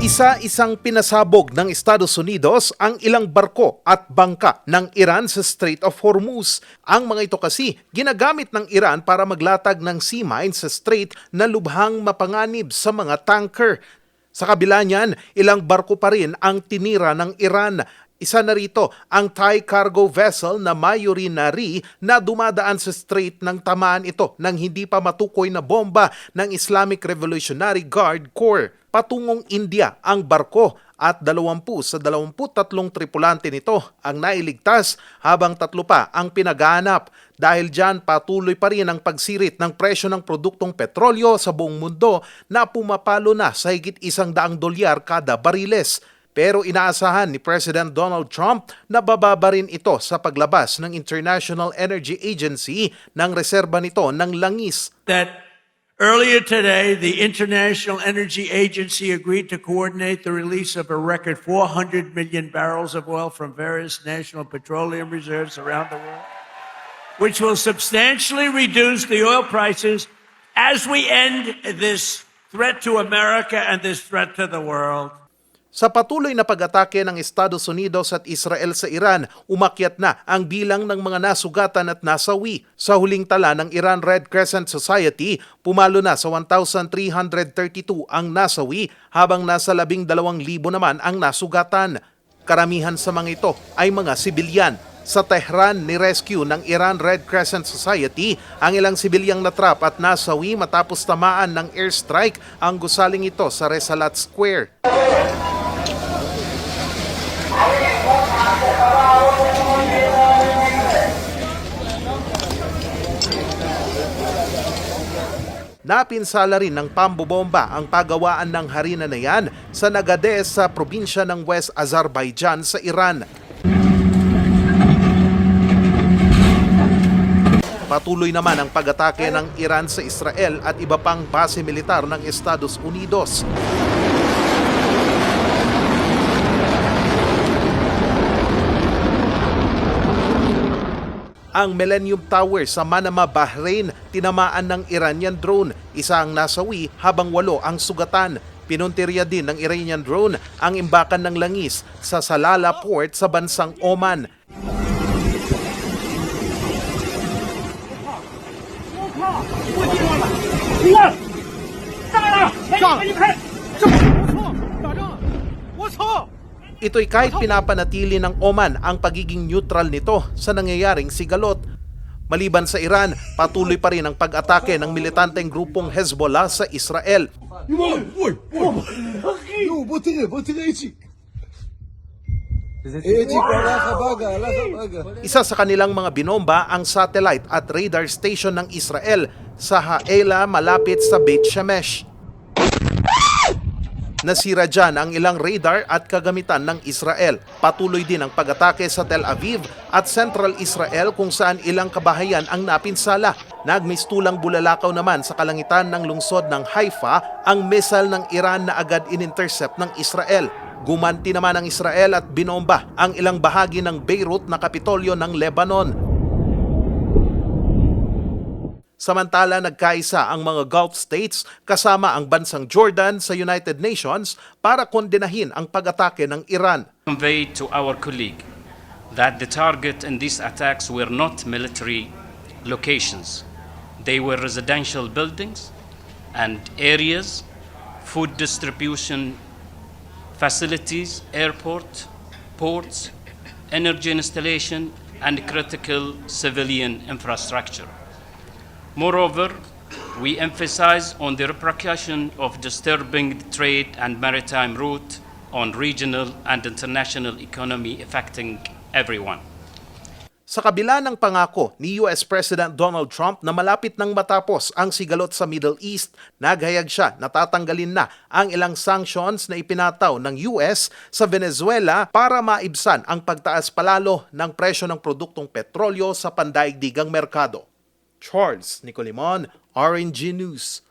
Isa-isang pinasabog ng Estados Unidos ang ilang barko at bangka ng Iran sa Strait of Hormuz. Ang mga ito kasi ginagamit ng Iran para maglatag ng sea mine sa strait na lubhang mapanganib sa mga tanker. Sa kabila niyan, ilang barko pa rin ang tinira ng Iran. Isa na rito ang Thai cargo vessel na Mayuri Nari na dumadaan sa strait ng tamaan ito ng hindi pa matukoy na bomba ng Islamic Revolutionary Guard Corps. Patungong India ang barko at 20 sa 23 tripulante nito ang nailigtas habang 3 pa ang pinaghahanap. Dahil dyan patuloy pa rin ang pagsirit ng presyo ng produktong petrolyo sa buong mundo na pumapalo na sa higit $100 kada bariles. Pero inaasahan ni President Donald Trump na bababa rin ito sa paglabas ng International Energy Agency ng reserba nito ng langis. That earlier today, the International Energy Agency agreed to coordinate the release of a record 400 million barrels of oil from various national petroleum reserves around the world, which will substantially reduce the oil prices as we end this threat to America and this threat to the world. Sa patuloy na pag-atake ng Estados Unidos at Israel sa Iran, umakyat na ang bilang ng mga nasugatan at nasawi. Sa huling tala ng Iran Red Crescent Society, pumalo na sa 1,332 ang nasawi habang nasa 12,000 naman ang nasugatan. Karamihan sa mga ito ay mga sibilyan. Sa Tehran, ni-rescue ng Iran Red Crescent Society ang ilang sibilyang natrap at nasawi matapos tamaan ng airstrike ang gusaling ito sa Resalat Square. Napinsala rin ng pambobomba ang pagawaan ng harina na yan sa Nagadeh sa probinsya ng West Azerbaijan sa Iran. Patuloy naman ang pag-atake ng Iran sa Israel at iba pang base militar ng Estados Unidos. Ang Millennium Tower sa Manama, Bahrain, tinamaan ng Iranian drone. Isa ang nasawi habang 8 ang sugatan. Pinuntirya din ng Iranian drone ang imbakan ng langis sa Salalah Port sa bansang Oman. Ito'y kahit pinapanatili ng Oman ang pagiging neutral nito sa nangyayaring sigalot. Maliban sa Iran, patuloy pa rin ang pag-atake ng militanteng grupong Hezbollah sa Israel. Isa sa kanilang mga binomba ang satellite at radar station ng Israel sa Ha'ela malapit sa Beit Shemesh. Nasira dyan ang ilang radar at kagamitan ng Israel. Patuloy din ang pag-atake sa Tel Aviv at Central Israel kung saan ilang kabahayan ang napinsala. Nagmistulang bulalakaw naman sa kalangitan ng lungsod ng Haifa ang missile ng Iran na agad in-intercept ng Israel. Gumanti naman ang Israel at binomba ang ilang bahagi ng Beirut na kapitolyo ng Lebanon. Samantala, nagkaisa ang mga Gulf states kasama ang bansang Jordan sa United Nations para kondenahin ang pag-atake ng Iran. Convey to our colleague that the target in these attacks were not military locations. They were residential buildings and areas, food distribution facilities, airport, ports, energy installation, and critical civilian infrastructure. Moreover, we emphasize on the repercussion of disturbing the trade and maritime route on regional and international economy affecting everyone. Sa kabila ng pangako ni US President Donald Trump na malapit nang matapos ang sigalot sa Middle East, naghayag siya na tatanggalin na ang ilang sanctions na ipinataw ng US sa Venezuela para maibsan ang pagtaas palalo ng presyo ng produktong petrolyo sa pandaigdigang merkado. Charles Nicolimon, RNG News.